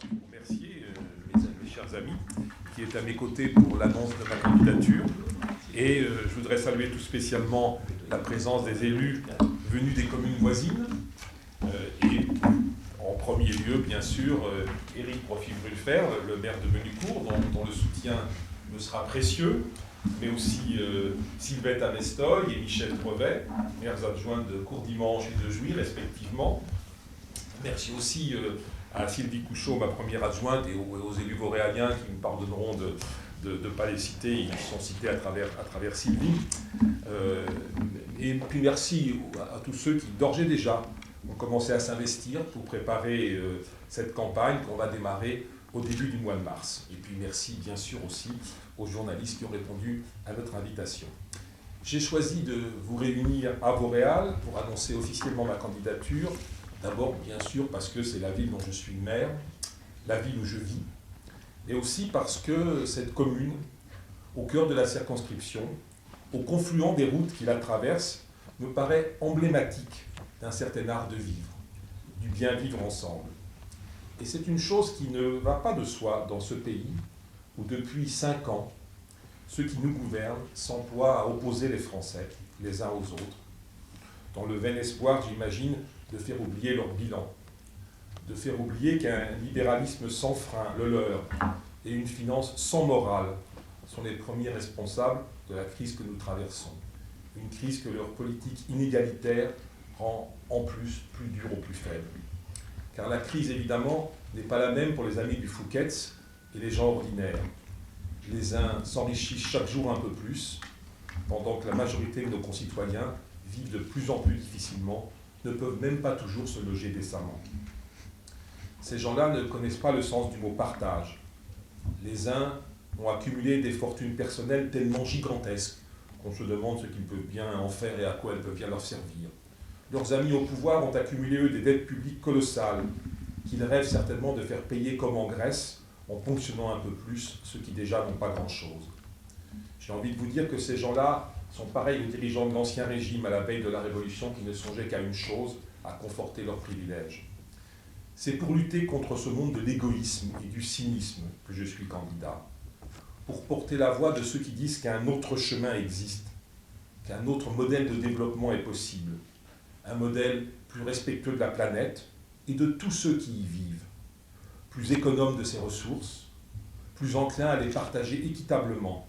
vous remercier, mes chers amis, qui est à mes côtés pour l'annonce de ma candidature. Et je voudrais saluer tout spécialement la présence des élus venus des communes voisines. Et en premier lieu, bien sûr, Éric Profil-Brulfer, le maire de Menucourt, dont le soutien me sera précieux, mais aussi Sylvette Amestoy et Michel Brevet, maires adjoints de Courdimanche et de Jouy, respectivement. Merci aussi à Sylvie Couchot, ma première adjointe, et aux élus vauréaliens qui me pardonneront de ne pas les citer, ils sont cités à travers Sylvie. Et puis merci à tous ceux qui, d'ores et déjà, ont commencé à s'investir pour préparer cette campagne qu'on va démarrer au début du mois de mars. Et puis merci bien sûr aussi aux journalistes qui ont répondu à notre invitation. J'ai choisi de vous réunir à Vauréal pour annoncer officiellement ma candidature. D'abord, bien sûr, parce que c'est la ville dont je suis le maire, la ville où je vis, et aussi parce que cette commune, au cœur de la circonscription, au confluent des routes qui la traversent, me paraît emblématique d'un certain art de vivre, du bien vivre ensemble. Et c'est une chose qui ne va pas de soi dans ce pays où depuis 5 ans, ceux qui nous gouvernent s'emploient à opposer les Français les uns aux autres, dans le vain espoir, j'imagine, de faire oublier leur bilan, de faire oublier qu'un libéralisme sans frein, le leur, et une finance sans morale sont les premiers responsables de la crise que nous traversons. Une crise que leur politique inégalitaire rend en plus dure aux plus faibles. Car la crise, évidemment, n'est pas la même pour les amis du Fouquet's et les gens ordinaires. Les uns s'enrichissent chaque jour un peu plus, pendant que la majorité de nos concitoyens vivent de plus en plus difficilement, ne peuvent même pas toujours se loger décemment. Ces gens-là ne connaissent pas le sens du mot partage. Les uns ont accumulé des fortunes personnelles tellement gigantesques qu'on se demande ce qu'ils peuvent bien en faire et à quoi elles peuvent bien leur servir. Leurs amis au pouvoir ont accumulé, eux, des dettes publiques colossales qu'ils rêvent certainement de faire payer comme en Grèce en ponctionnant un peu plus ceux qui déjà n'ont pas grand-chose. J'ai envie de vous dire que ces gens-là sont pareils aux dirigeants de l'Ancien Régime à la veille de la Révolution qui ne songeaient qu'à une chose, à conforter leurs privilèges. C'est pour lutter contre ce monde de l'égoïsme et du cynisme que je suis candidat, pour porter la voix de ceux qui disent qu'un autre chemin existe, qu'un autre modèle de développement est possible, un modèle plus respectueux de la planète et de tous ceux qui y vivent, plus économe de ses ressources, plus enclin à les partager équitablement,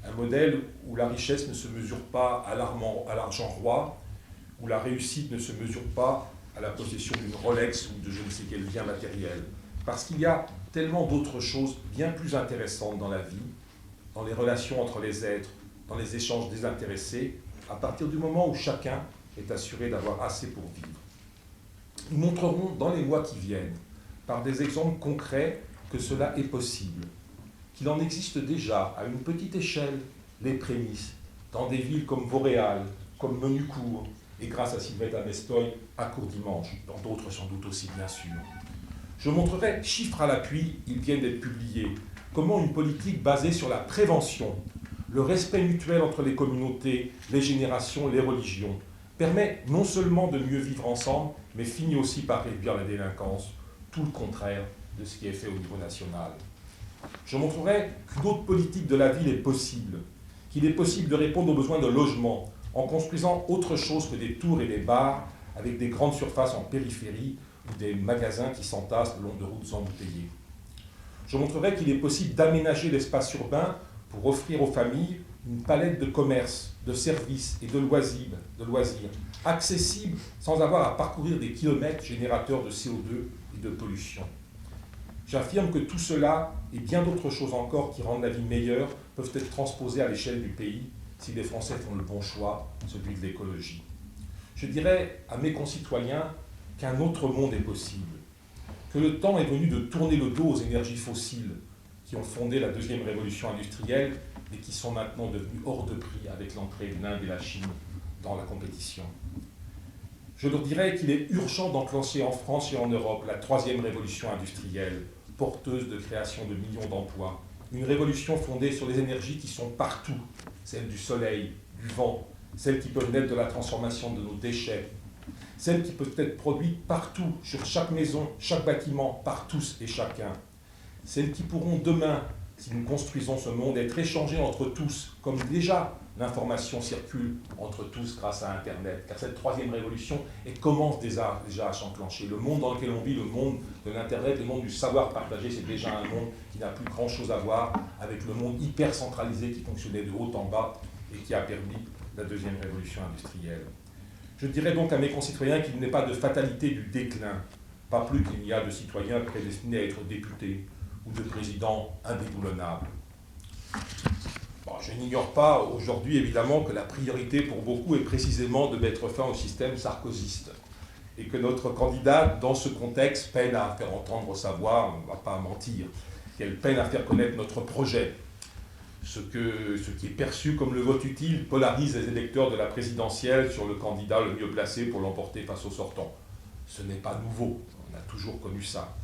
un modèle où la richesse ne se mesure pas à l'argent roi, où la réussite ne se mesure pas à la possession d'une Rolex ou de je ne sais quel bien matériel. Parce qu'il y a tellement d'autres choses bien plus intéressantes dans la vie, dans les relations entre les êtres, dans les échanges désintéressés, à partir du moment où chacun est assuré d'avoir assez pour vivre. Nous montrerons dans les mois qui viennent, par des exemples concrets, que cela est possible, qu'il en existe déjà, à une petite échelle, les prémices, dans des villes comme Vauréal, comme Menucourt, et grâce à Sylvette Amestoy, à Courdimanche, dans d'autres sans doute aussi bien sûr. Je montrerai, chiffres à l'appui, ils viennent d'être publiés, comment une politique basée sur la prévention, le respect mutuel entre les communautés, les générations, les religions, permet non seulement de mieux vivre ensemble, mais finit aussi par réduire la délinquance, tout le contraire de ce qui est fait au niveau national. Je montrerai qu'une autre politique de la ville est possible, qu'il est possible de répondre aux besoins de logement en construisant autre chose que des tours et des bars avec des grandes surfaces en périphérie ou des magasins qui s'entassent le long de routes embouteillées. Je montrerai qu'il est possible d'aménager l'espace urbain pour offrir aux familles une palette de commerces, de services et de loisirs accessibles sans avoir à parcourir des kilomètres générateurs de CO2 et de pollution. J'affirme que tout cela et bien d'autres choses encore qui rendent la vie meilleure peuvent être transposées à l'échelle du pays si les Français font le bon choix, celui de l'écologie. Je dirais à mes concitoyens qu'un autre monde est possible, que le temps est venu de tourner le dos aux énergies fossiles qui ont fondé la deuxième révolution industrielle et qui sont maintenant devenues hors de prix avec l'entrée de l'Inde et la Chine dans la compétition. Je leur dirais qu'il est urgent d'enclencher en France et en Europe la troisième révolution industrielle, porteuse de création de millions d'emplois. Une révolution fondée sur les énergies qui sont partout, celles du soleil, du vent, celles qui peuvent naître de la transformation de nos déchets, celle qui peut être produite partout, sur chaque maison, chaque bâtiment, par tous et chacun, celles qui pourront demain, si nous construisons ce monde, être échangées entre tous, comme déjà l'information circule entre tous grâce à Internet, car cette troisième révolution commence déjà à s'enclencher. Le monde dans lequel on vit, le monde de l'Internet, le monde du savoir partagé, c'est déjà un monde qui n'a plus grand-chose à voir avec le monde hyper centralisé qui fonctionnait de haut en bas et qui a permis la deuxième révolution industrielle. Je dirais donc à mes concitoyens qu'il n'est pas de fatalité du déclin, pas plus qu'il n'y a de citoyens prédestinés à être députés ou de présidents indéboulonnables. Bon, je n'ignore pas aujourd'hui évidemment que la priorité pour beaucoup est précisément de mettre fin au système sarkozyste et que notre candidate, dans ce contexte, peine à faire entendre sa voix, on ne va pas mentir, qu'elle peine à faire connaître notre projet. Ce qui est perçu comme le vote utile polarise les électeurs de la présidentielle sur le candidat le mieux placé pour l'emporter face au sortant. Ce n'est pas nouveau, on a toujours connu ça.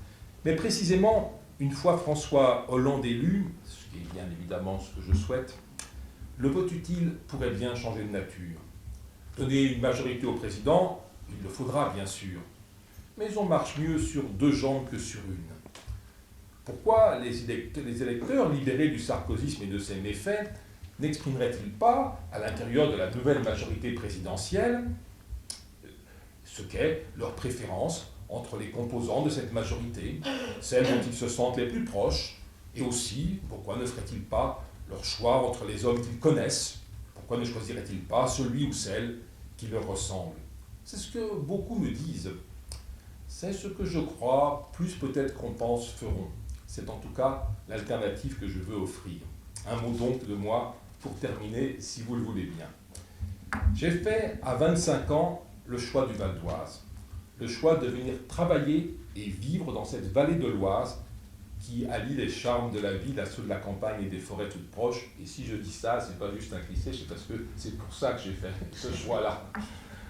Mais précisément, une fois François Hollande élu, ce qui est bien évidemment ce que je souhaite, le vote utile pourrait bien changer de nature. Donner une majorité au président, il le faudra bien sûr, mais on marche mieux sur deux jambes que sur une. Pourquoi les électeurs libérés du sarkozysme et de ses méfaits n'exprimeraient-ils pas, à l'intérieur de la nouvelle majorité présidentielle, ce qu'est leur préférence entre les composants de cette majorité, celles dont ils se sentent les plus proches, et aussi, pourquoi ne feraient-ils pas leur choix entre les hommes qu'ils connaissent, pourquoi ne choisiraient-ils pas celui ou celle qui leur ressemble? C'est ce que beaucoup me disent. C'est ce que je crois, plus peut-être qu'on pense, feront. C'est en tout cas l'alternative que je veux offrir. Un mot donc de moi pour terminer, si vous le voulez bien. J'ai fait à 25 ans le choix du Val d'Oise, le choix de venir travailler et vivre dans cette vallée de l'Oise qui allie les charmes de la ville à ceux de la campagne et des forêts toutes proches. Et si je dis ça, c'est pas juste un cliché, c'est parce que c'est pour ça que j'ai fait ce choix-là.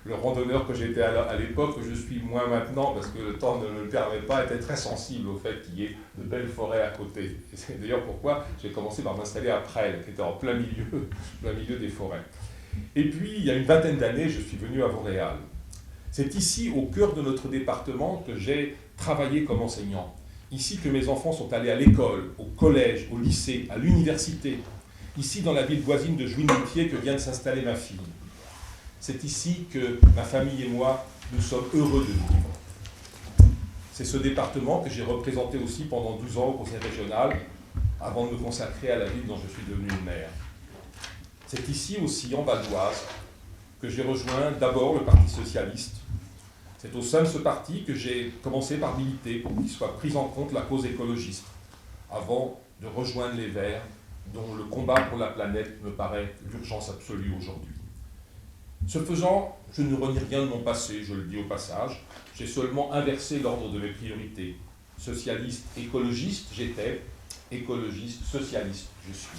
Le randonneur que j'étais à l'époque, que je suis moins maintenant, parce que le temps ne me le permet pas, était très sensible au fait qu'il y ait de belles forêts à côté. Et c'est d'ailleurs pourquoi j'ai commencé par m'installer à Presles, qui était en plein milieu des forêts. Et puis, il y a une vingtaine d'années, je suis venu à Vauréal. C'est ici, au cœur de notre département, que j'ai travaillé comme enseignant. Ici que mes enfants sont allés à l'école, au collège, au lycée, à l'université. Ici, dans la ville voisine de Jouy-Moutier, que vient de s'installer ma fille. C'est ici que ma famille et moi, nous sommes heureux de vivre. C'est ce département que j'ai représenté aussi pendant 12 ans au conseil régional, avant de me consacrer à la ville dont je suis devenu le maire. C'est ici aussi, en Val d'Oise, que j'ai rejoint d'abord le Parti socialiste. C'est au sein de ce parti que j'ai commencé par militer pour qu'il soit pris en compte la cause écologiste, avant de rejoindre les Verts, dont le combat pour la planète me paraît l'urgence absolue aujourd'hui. Ce faisant, je ne renie rien de mon passé, je le dis au passage. J'ai seulement inversé l'ordre de mes priorités. Socialiste, écologiste, j'étais. Écologiste, socialiste, je suis.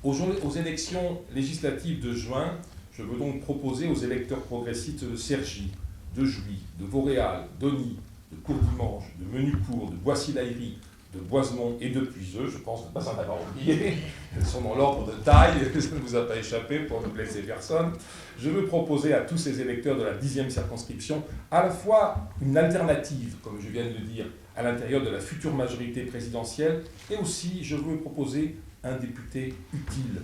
Aux élections législatives de juin, je veux donc proposer aux électeurs progressistes de Cergy, de Jouy, de Vauréal, d'Ony, de Courdimanche, de Menucourt, de Boissy-l'Aillerie, de Boisemont et de Puiseux, je pense ne pas en avoir oublié, elles sont dans l'ordre de taille, ça ne vous a pas échappé pour ne blesser personne. Je veux proposer à tous ces électeurs de la 10e circonscription à la fois une alternative, comme je viens de le dire, à l'intérieur de la future majorité présidentielle, et aussi je veux proposer un député utile,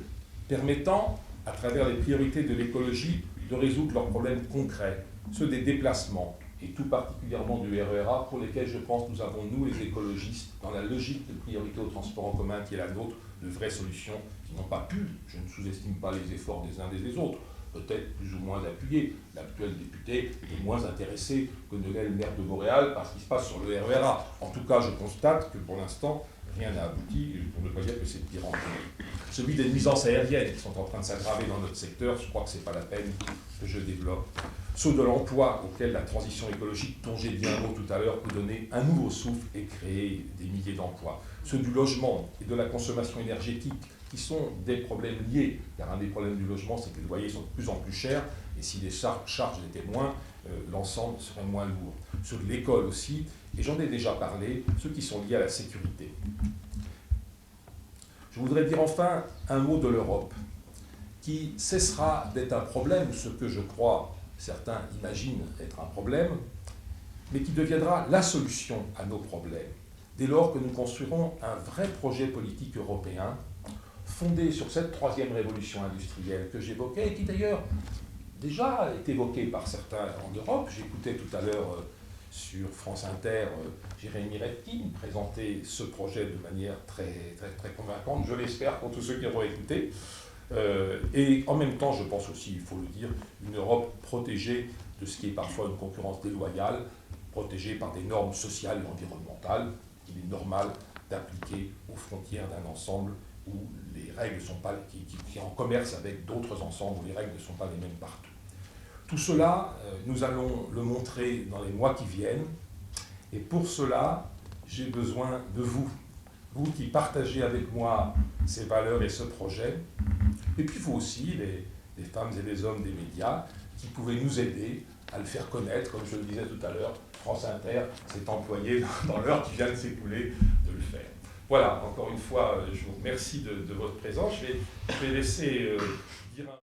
permettant, à travers les priorités de l'écologie, de résoudre leurs problèmes concrets, ceux des déplacements, et tout particulièrement du RERA, pour lesquels je pense que nous avons, nous les écologistes, dans la logique de priorité au transport en commun qui est la nôtre, de vraies solutions qui n'ont pas pu, je ne sous-estime pas les efforts des uns et des autres, peut-être plus ou moins appuyés. L'actuel député est moins intéressé que ne l'est le maire de Vauréal par ce qui se passe sur le RERA. En tout cas, je constate que pour l'instant, rien n'a abouti, pour ne pas dire que c'est pire en pire. Celui des nuisances aériennes qui sont en train de s'aggraver dans notre secteur, je crois que ce n'est pas la peine que je développe. Ceux de l'emploi, auquel la transition écologique, dont j'ai dit un mot tout à l'heure, peut donner un nouveau souffle et créer des milliers d'emplois. Ceux du logement et de la consommation énergétique, qui sont des problèmes liés, car un des problèmes du logement, c'est que les loyers sont de plus en plus chers, et si les charges étaient moins, l'ensemble serait moins lourd. Ceux de l'école aussi, et j'en ai déjà parlé, ceux qui sont liés à la sécurité. Je voudrais dire enfin un mot de l'Europe, qui cessera d'être un problème, ce que je crois certains imaginent être un problème, mais qui deviendra la solution à nos problèmes, dès lors que nous construirons un vrai projet politique européen fondé sur cette troisième révolution industrielle que j'évoquais et qui d'ailleurs déjà est évoquée par certains en Europe. J'écoutais tout à l'heure sur France Inter Jérémy Rifkin présenter ce projet de manière très convaincante, je l'espère pour tous ceux qui auront écouté. Et en même temps, je pense aussi, il faut le dire, une Europe protégée de ce qui est parfois une concurrence déloyale, protégée par des normes sociales et environnementales qu'il est normal d'appliquer aux frontières d'un ensemble où les règles ne sont pas, qui est en commerce avec d'autres ensembles où les règles ne sont pas les mêmes partout. Tout cela, nous allons le montrer dans les mois qui viennent, et pour cela, j'ai besoin de vous, vous qui partagez avec moi ces valeurs et ce projet, et puis vous aussi, les femmes et les hommes des médias, qui pouvez nous aider à le faire connaître, comme je le disais tout à l'heure, France Inter s'est employé dans l'heure qui vient de s'écouler de le faire. Voilà, encore une fois, je vous remercie de votre présence. Je vais laisser dire un...